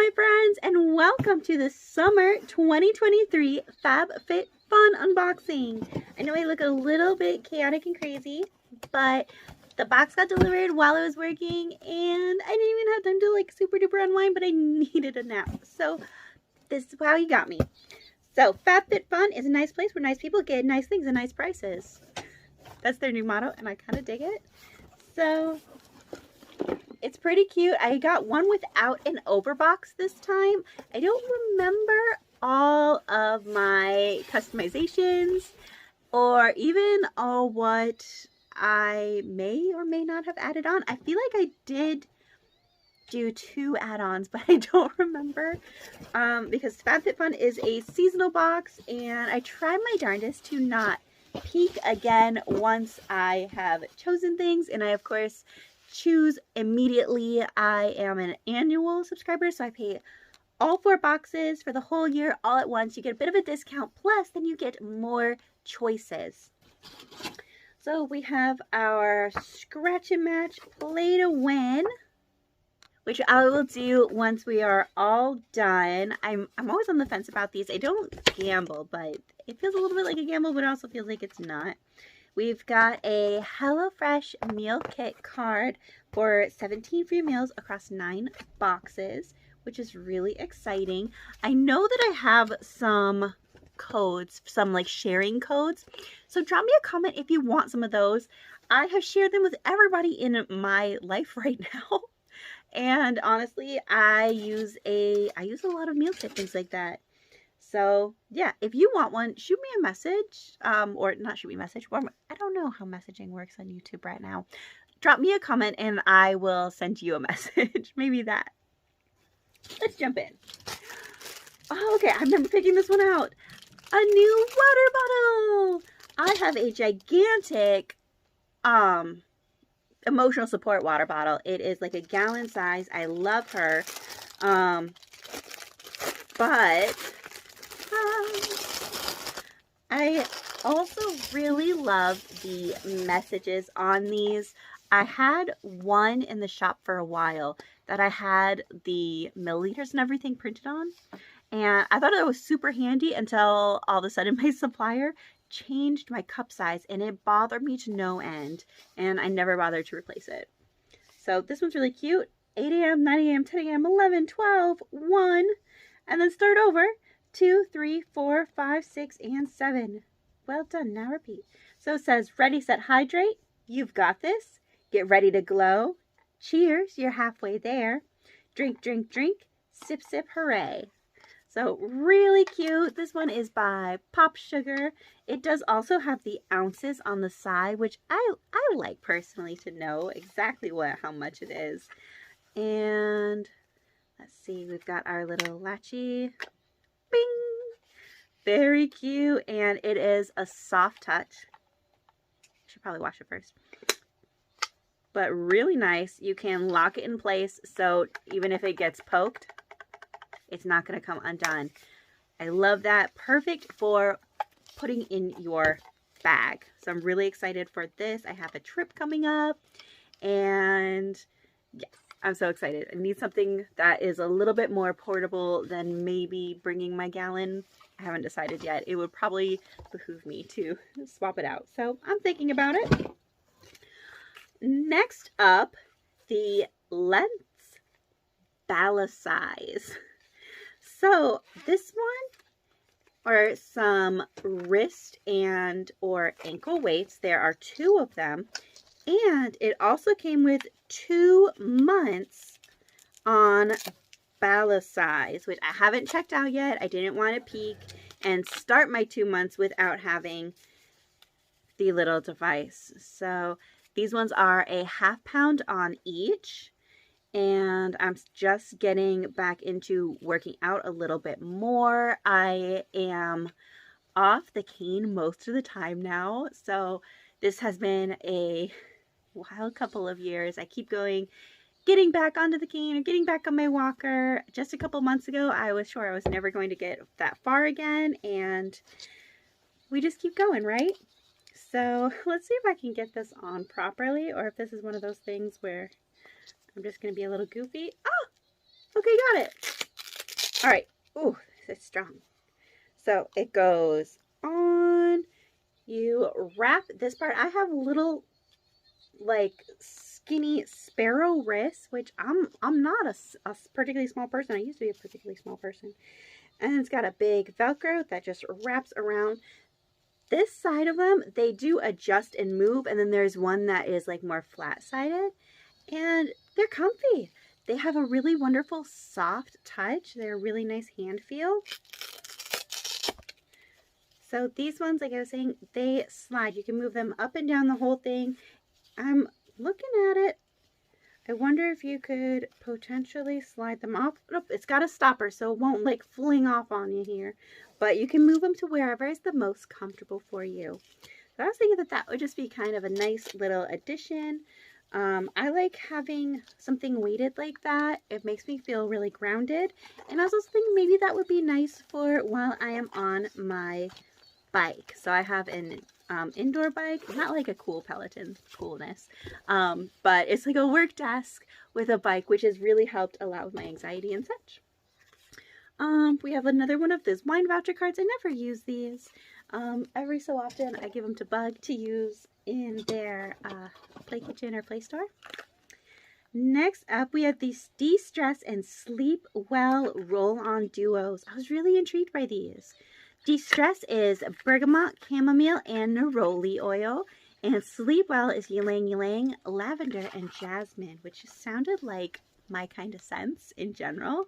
my friends, and welcome to the summer 2023 FabFitFun unboxing. I know I look a little bit chaotic and crazy, but the box got delivered while I was working, and I didn't even have time to like super duper unwind, but I needed a nap. So this is how you got me. So FabFitFun is a nice place where nice people get nice things and nice prices. That's their new motto, and I kind of dig it. So it's pretty cute. I got one without an overbox this time. I don't remember all of my customizations or even what I may or may not have added on. I feel like I did do 2 add-ons, but I don't remember because FabFitFun is a seasonal box, and I try my darndest to not peek again once I have chosen things, and I of course choose immediately. I am an annual subscriber, so I pay all 4 boxes for the whole year all at once. You get a bit of a discount, plus then you get more choices. So we have our scratch and match play to win, which I will do once we are all done. I'm always on the fence about these. I don't gamble, but it feels a little bit like a gamble, but it also feels like it's not. We've got a HelloFresh meal kit card for 17 free meals across 9 boxes, which is really exciting. I know that I have some codes, some like sharing codes. So drop me a comment if you want some of those. I have shared them with everybody in my life right now. And honestly, I use a lot of meal kit, things like that. So yeah, if you want one, shoot me a message, or not shoot me a message. I don't know how messaging works on YouTube right now. Drop me a comment and I will send you a message. Maybe that. Let's jump in. Oh, okay, I remember picking this one out. A new water bottle. I have a gigantic, emotional support water bottle. It is like a gallon size. I love her. But I also really love the messages on these. I had one in the shop for a while that I had the milliliters and everything printed on, and I thought it was super handy until all of a sudden my supplier changed my cup size, and it bothered me to no end, and I never bothered to replace it. So this one's really cute. 8 a.m., 9 a.m., 10 a.m., 11, 12, 1, and then start over. 2, 3, 4, 5, 6, and 7. Well done. Now repeat. So it says, ready, set, hydrate. You've got this. Get ready to glow. Cheers. You're halfway there. Drink, drink, drink. Sip, sip, hooray. So really cute. This one is by Pop Sugar. It does also have the ounces on the side, which I like personally to know exactly how much it is. And let's see, we've got our little latchy. Bing! Very cute, and it is a soft touch. Should probably wash it first. But really nice. You can lock it in place, so even if it gets poked, it's not going to come undone. I love that. Perfect for putting in your bag. So I'm really excited for this. I have a trip coming up, and yes, I'm so excited. I need something that is a little bit more portable than maybe bringing my gallon. I haven't decided yet. It would probably behoove me to swap it out. So I'm thinking about it. Next up, the Lens Balasize. So this one are some wrist and or ankle weights. There are 2 of them. And it also came with 2 months on Balasize, which I haven't checked out yet. I didn't want to peek and start my 2 months without having the little device. So these ones are a ½ pound on each. And I'm just getting back into working out a little bit more. I am off the cane most of the time now. So this has been a wild couple of years. I keep getting back onto the cane or getting back on my walker. Just a couple months ago, I was sure I was never going to get that far again, and we just keep going, right? So let's see if I can get this on properly, or if this is one of those things where I'm just going to be a little goofy. Oh, okay, got it. All right. Ooh, it's strong. So it goes on. You wrap this part. I have little, like, skinny sparrow wrists, which I'm not a particularly small person. I used to be a particularly small person. And it's got a big Velcro that just wraps around. This side of them, they do adjust and move, and then there's one that is like more flat-sided, and they're comfy. They have a really wonderful soft touch. They're a really nice hand feel. So these ones, like I was saying, they slide. You can move them up and down the whole thing. I'm looking at it. I wonder if you could potentially slide them off. Nope, it's got a stopper, so it won't like fling off on you here. But you can move them to wherever is the most comfortable for you. So I was thinking that that would just be kind of a nice little addition. I like having something weighted like that. It makes me feel really grounded. And I was also thinking maybe that would be nice for while I am on my bike. So I have an indoor bike, not like a cool Peloton coolness, but it's like a work desk with a bike, which has really helped a lot with my anxiety and such. We have another one of those wine voucher cards. I never use these. Every so often I give them to Bug to use in their play kitchen or play store. Next up, we have these DeStress and Sleep Well roll-on duos. I was really intrigued by these. DeStress is bergamot, chamomile, and neroli oil. And Sleep Well is ylang ylang, lavender, and jasmine, which sounded like my kind of scents in general.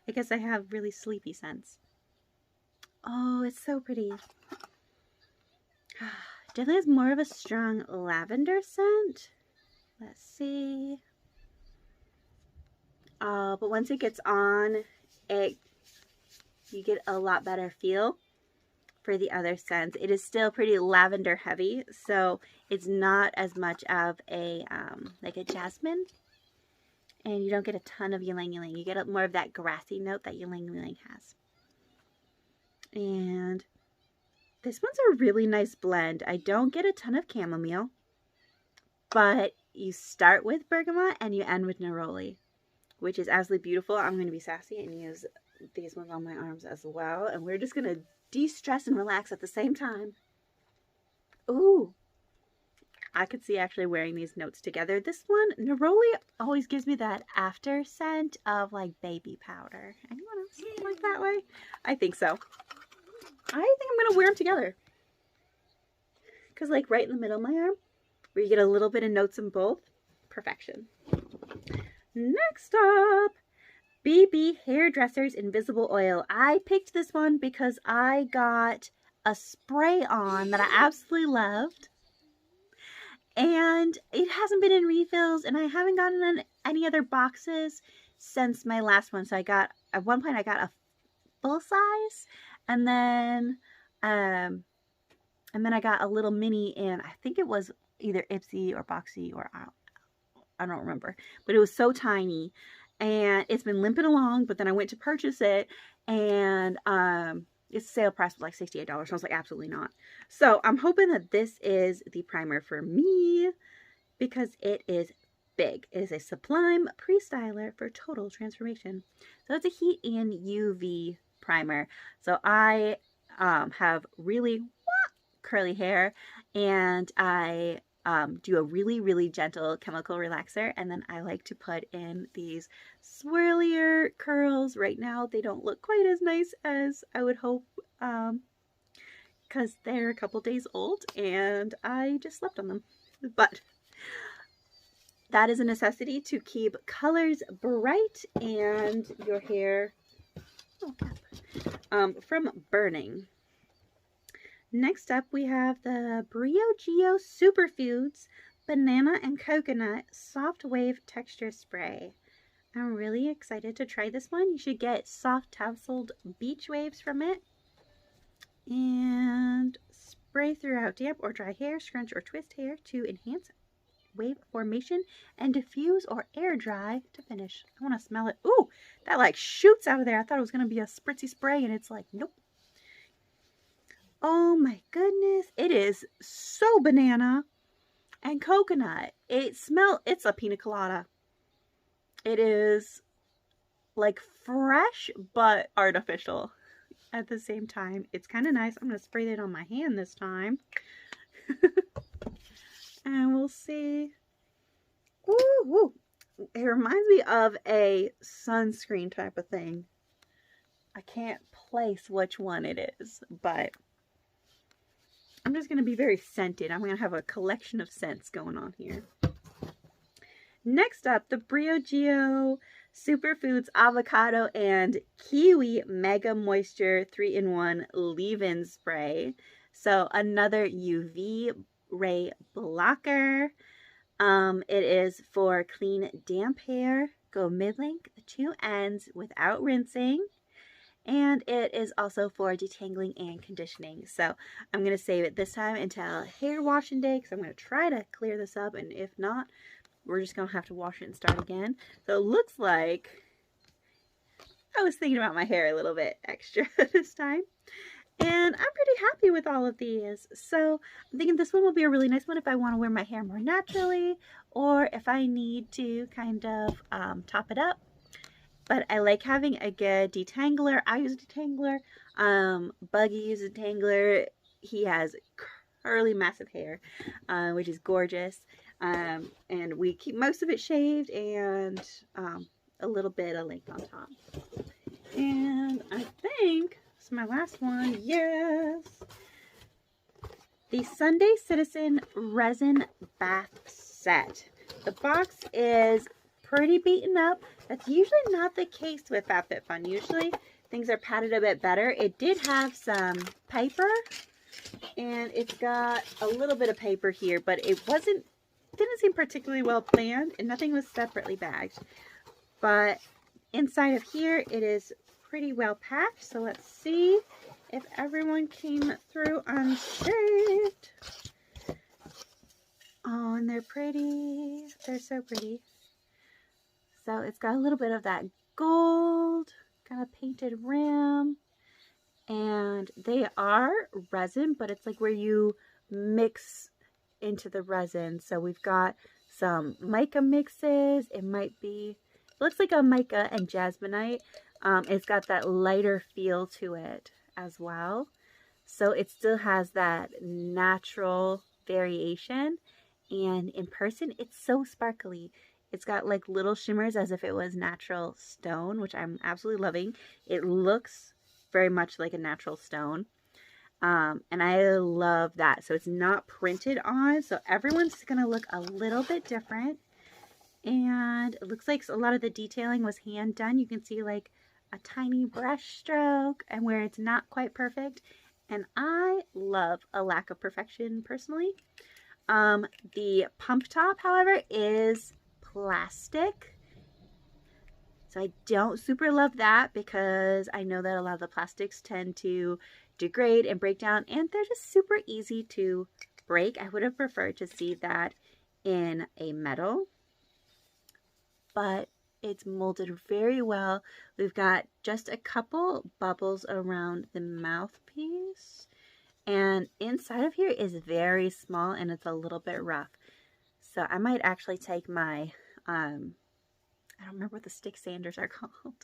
I guess I have really sleepy scents. Oh, it's so pretty. Definitely has more of a strong lavender scent. Let's see. But once it gets on, you get a lot better feel for the other scents. It is still pretty lavender heavy, so it's not as much of a like a jasmine, and you don't get a ton of ylang ylang. You get more of that grassy note that ylang ylang has. And this one's a really nice blend. I don't get a ton of chamomile, but you start with bergamot and you end with neroli, which is absolutely beautiful. I'm going to be sassy and use these ones on my arms as well, and we're just going to de-stress and relax at the same time. Ooh, I could see actually wearing these notes together. This one, neroli, always gives me that after scent of like baby powder. Anyone else like that way? I think so. I think I'm gonna wear them together, because like right in the middle of my arm, where you get a little bit of notes in both, perfection. Next up, BB Hairdresser's Invisible Oil. I picked this one because I got a spray on that I absolutely loved, and it hasn't been in refills, and I haven't gotten in any other boxes since my last one. So I got, at one point I got a full size, and then I got a little mini in, I think it was either Ipsy or Boxy, or I don't remember, but it was so tiny. And it's been limping along, but then I went to purchase it, and its sale price was like $68. So I was like, absolutely not. So I'm hoping that this is the primer for me, because it is big. It is a Sublime pre-styler for total transformation. So it's a heat and UV primer. So I have really curly hair, and I do a really gentle chemical relaxer, and then I like to put in these swirlier curls. Right now they don't look quite as nice as I would hope, because they're a couple days old and I just slept on them, but that is a necessity to keep colors bright and your hair from burning. Next up, we have the Briogeo Superfoods Banana and Coconut Soft Wave Texture Spray. I'm really excited to try this one. You should get soft tousled beach waves from it. And spray throughout damp or dry hair, scrunch or twist hair to enhance wave formation, and diffuse or air dry to finish. I want to smell it. Ooh, that like shoots out of there. I thought it was going to be a spritzy spray, and it's like, nope. Oh my goodness. It is so banana and coconut. It's a pina colada. It is like fresh but artificial at the same time. It's kind of nice. I'm going to spray it on my hand this time. And we'll see. Ooh, it reminds me of a sunscreen type of thing. I can't place which one it is, but I'm just going to be very scented. I'm going to have a collection of scents going on here. Next up, the Briogeo Superfoods Avocado and Kiwi Mega Moisture 3-in-1 Leave-In Spray. So another UV ray blocker. It is for clean, damp hair. Go mid-length, the two ends without rinsing. And it is also for detangling and conditioning. So I'm going to save it this time until hair washing day, because I'm going to try to clear this up. And if not, we're just going to have to wash it and start again. So it looks like I was thinking about my hair a little bit extra this time. And I'm pretty happy with all of these. So I'm thinking this one will be a really nice one if I want to wear my hair more naturally, or if I need to kind of top it up. But I like having a good detangler. I use a detangler. Buggy uses a detangler. He has curly, massive hair, which is gorgeous. And we keep most of it shaved and a little bit of length on top. And I think this is my last one. Yes. The Sunday Citizen Resin Bath Set. The box is pretty beaten up. That's usually not the case with FabFitFun. Usually things are padded a bit better. It did have some paper, and it's got a little bit of paper here, but it didn't seem particularly well planned, and nothing was separately bagged. But inside of here, it is pretty well packed. So let's see if everyone came through unscathed. Oh, and they're pretty. They're so pretty. So it's got a little bit of that gold, kind of painted rim. And they are resin, but it's like where you mix into the resin. So we've got some mica mixes. It looks like a mica and jasmonite. It's got that lighter feel to it as well. So it still has that natural variation. And in person, it's so sparkly. It's got like little shimmers as if it was natural stone, which I'm absolutely loving. It looks very much like a natural stone. And I love that. So it's not printed on. So everyone's going to look a little bit different. And it looks like a lot of the detailing was hand done. You can see like a tiny brush stroke and where it's not quite perfect. And I love a lack of perfection personally. The pump top, however, is plastic. So I don't super love that because I know that a lot of the plastics tend to degrade and break down, and they're just super easy to break. I would have preferred to see that in a metal, but it's molded very well. We've got just a couple bubbles around the mouthpiece, and inside of here is very small and it's a little bit rough. So I might actually take my, I don't remember what the stick sanders are called,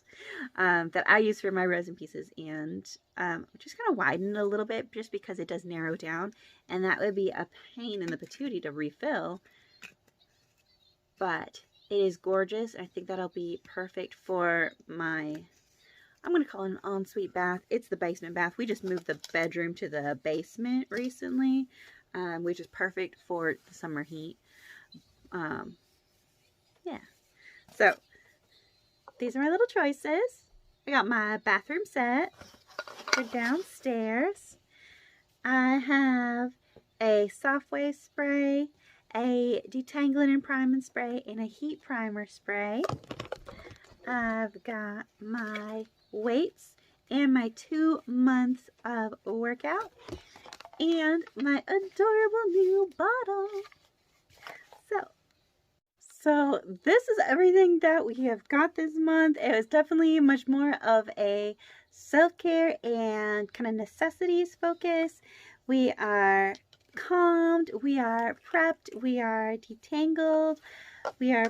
that I use for my resin pieces, and just kind of widen it a little bit just because it does narrow down, and that would be a pain in the patootie to refill. But it is gorgeous. I think that'll be perfect for my, I'm going to call it an ensuite bath. It's the basement bath. We just moved the bedroom to the basement recently, which is perfect for the summer heat. Yeah. So, these are my little choices. I got my bathroom set for downstairs. I have a soft wave spray, a detangling and priming spray, and a heat primer spray. I've got my weights and my 2 months of workout and my adorable new bottle. So this is everything that we have got this month. It was definitely much more of a self-care and kind of necessities focus. We are calmed, we are prepped, we are detangled, we are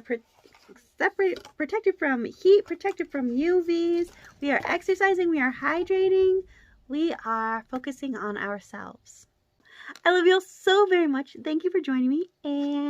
separate, protected from heat, protected from UVs. We are exercising, we are hydrating, we are focusing on ourselves. I love you all so very much. Thank you for joining me, and